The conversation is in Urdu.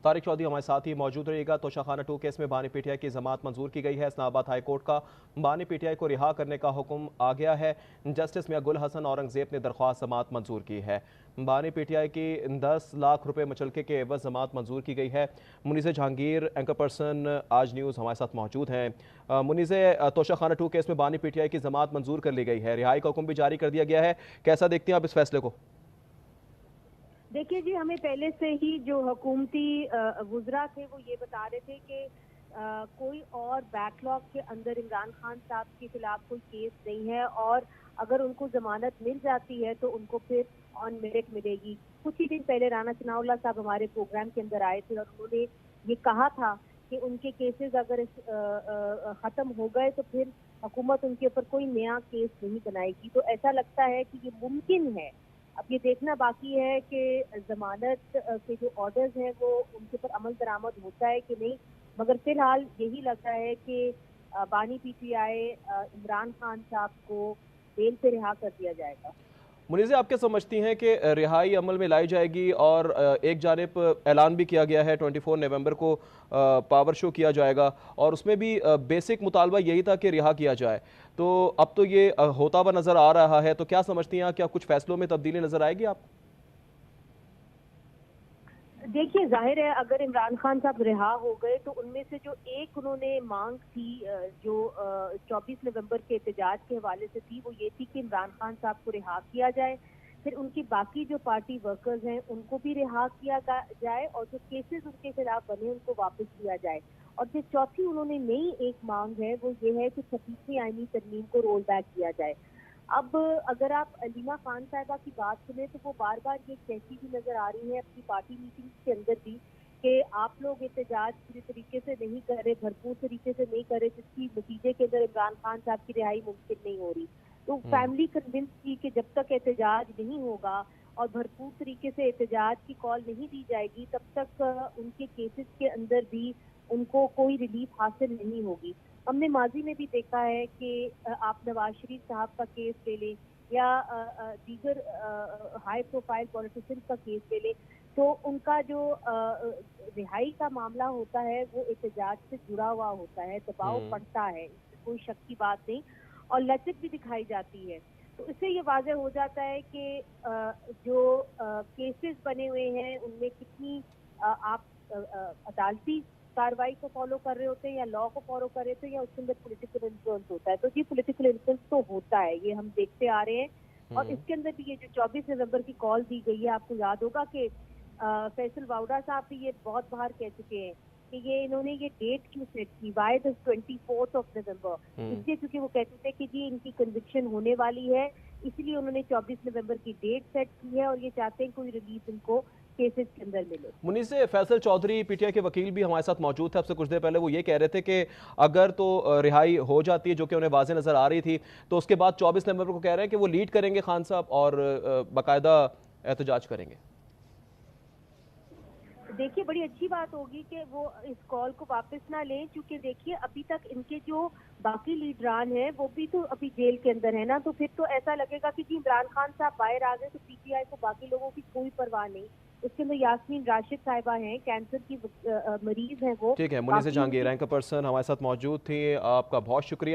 طارق چودھری ہمارے ساتھ ہی موجود رہے گا۔ توشہ خانہ 2 کیس میں بانی پی ٹی آئی کی ضمانت منظور کی گئی ہے۔ اسلام آباد ہائی کورٹ کا بانی پی ٹی آئی کو رہا کرنے کا حکم آ گیا ہے۔ جسٹس میاں گل حسن اورنگزیب نے درخواست ضمانت منظور کی ہے۔ بانی پی ٹی آئی کی 10 لاکھ روپے مچلکے کے عوض ضمانت منظور کی گئی ہے۔ منیز جہانگیر اینکر پرسن آج نیوز ہمارے ساتھ موجود ہیں۔ منیز، توشہ خانہ 2 کیس میں بانی پی ٹی آئی کی ضمانت منظور کر لی گئی ہے، رہائی کا حکم بھی جاری کر دیا گیا ہے، کیسا دیکھتے ہیں آپ اس فیصلے کو؟ دیکھیے جی، ہمیں پہلے سے ہی جو حکومتی وزراء تھے وہ یہ بتا رہے تھے کہ کوئی اور بیک لاگ کے اندر عمران خان صاحب کے خلاف کوئی کیس نہیں ہے، اور اگر ان کو ضمانت مل جاتی ہے تو ان کو پھر آن میرٹ ملے گی۔ کچھ ہی دن پہلے رانا ثناء اللہ صاحب ہمارے پروگرام کے اندر آئے تھے اور انہوں نے یہ کہا تھا کہ ان کے کیسز اگر ختم ہو گئے تو پھر حکومت ان کے اوپر کوئی نیا کیس نہیں بنائے گی۔ تو ایسا لگتا ہے کہ یہ ممکن ہے۔ اب یہ دیکھنا باقی ہے کہ ضمانت کے جو آرڈرز ہیں وہ ان کے اوپر عمل درآمد ہوتا ہے کہ نہیں، مگر فی الحال یہی لگ رہا ہے کہ بانی پی ٹی آئی عمران خان صاحب کو بیل پہ رہا کر دیا جائے گا۔ منیزہ، آپ کیا سمجھتی ہیں کہ رہائی عمل میں لائی جائے گی؟ اور ایک جانب اعلان بھی کیا گیا ہے 24 نومبر کو پاور شو کیا جائے گا، اور اس میں بھی بیسک مطالبہ یہی تھا کہ رہا کیا جائے، تو اب تو یہ ہوتا ہوا نظر آ رہا ہے، تو کیا سمجھتی ہیں، کیا کچھ فیصلوں میں تبدیلی نظر آئے گی آپ؟ دیکھیے ظاہر ہے اگر عمران خان صاحب رہا ہو گئے تو ان میں سے جو ایک انہوں نے مانگ تھی جو 24 نومبر کے احتجاج کے حوالے سے تھی، وہ یہ تھی کہ عمران خان صاحب کو رہا کیا جائے، پھر ان کی باقی جو پارٹی ورکرز ہیں ان کو بھی رہا کیا جائے، اور جو کیسز ان کے خلاف بنے ان کو واپس لیا جائے۔ اور جو چوتھی انہوں نے نئی ایک مانگ ہے وہ یہ ہے کہ 36ویں آئینی ترمیم کو رول بیک کیا جائے۔ اب اگر آپ علیمہ خان صاحبہ کی بات سنیں تو وہ بار بار یہ کہتی بھی نظر آ رہی ہے اپنی پارٹی میٹنگ کے اندر بھی کہ آپ لوگ احتجاج پوری طریقے سے نہیں کر رہے، بھرپور طریقے سے نہیں کر رہے، جس کی نتیجے کے اندر عمران خان صاحب کی رہائی ممکن نہیں ہو رہی۔ تو فیملی کنونس کی کہ جب تک احتجاج نہیں ہوگا اور بھرپور طریقے سے احتجاج کی کال نہیں دی جائے گی تب تک ان کے کیسز کے اندر بھی ان کو کوئی ریلیف حاصل نہیں ہوگی۔ ہم نے ماضی میں بھی دیکھا ہے کہ آپ نواز شریف صاحب کا کیس لے لیں یا دیگر ہائی پروفائل پولیٹیشین کا کیس لے لیں، تو ان کا جو رہائی کا معاملہ ہوتا ہے وہ احتجاج سے جڑا ہوا ہوتا ہے، دباؤ پڑتا ہے، اس میں کوئی شک کی بات نہیں، اور لچک بھی دکھائی جاتی ہے۔ تو اس سے یہ واضح ہو جاتا ہے کہ جو کیسز بنے ہوئے ہیں ان میں کتنی آپ عدالتی کاروائی کو فالو کر رہے ہوتے ہیں یا لا کو فالو کر رہے ہوتے ہیں، یا اس کے اندر پولیٹیکل انفلوئنس ہوتا ہے۔ تو یہ پولیٹیکل انفلوئنس تو ہوتا ہے، یہ ہم دیکھتے آ رہے ہیں، اور اس کے اندر بھی یہ جو 24 نومبر کی کال دی گئی ہے، آپ کو یاد ہوگا کہ فیصل واؤڈا صاحب بھی یہ بہت بار کہہ چکے ہیں کہ یہ انہوں نے یہ ڈیٹ کیوں سیٹ کی، وائی دا 24 نومبر، اس لیے کیونکہ وہ کہتے تھے کہ جی ان کی کنوکشن ہونے والی ہے، اس لیے انہوں نے 24 نومبر کی ڈیٹ سیٹ کی ہے، اور یہ چاہتے ہیں کوئی ریلیف ان کو کیسز کے اندر ملے۔ منیز، Faisal Chaudhry P T I کے وکیل بھی ہمارے ساتھ موجود تھے اب سے کچھ دیر پہلے، وہ یہ کہہ رہے تھے کہ اگر تو رہائی ہو جاتی ہے جو کہ انہیں واضح نظر آ رہی تھی، تو اس کے بعد 24 نومبر کو کہہ رہے ہیں کہ وہ لیڈ کریں گے خان صاحب اور باقاعدہ احتجاج کریں گے۔ دیکھیے بڑی اچھی بات ہوگی کہ وہ اس کال کو واپس نہ لیں، کیونکہ دیکھیے ابھی تک ان کے جو باقی لیڈران ہیں وہ بھی تو ابھی جیل کے اندر ہے نا، تو پھر تو ایسا لگے گا کہ جی عمران خان صاحب باہر آ گئے تو پی ٹی آئی کو باقی لوگوں کی کوئی پرواہ نہیں۔ اس کے اندر یاسمین راشد صاحبہ ہیں، کینسر کی مریض ہیں وہ۔ ٹھیک ہے، منیز جہانگیر اینکر پرسن ہمارے ساتھ موجود تھی، آپ کا بہت شکریہ۔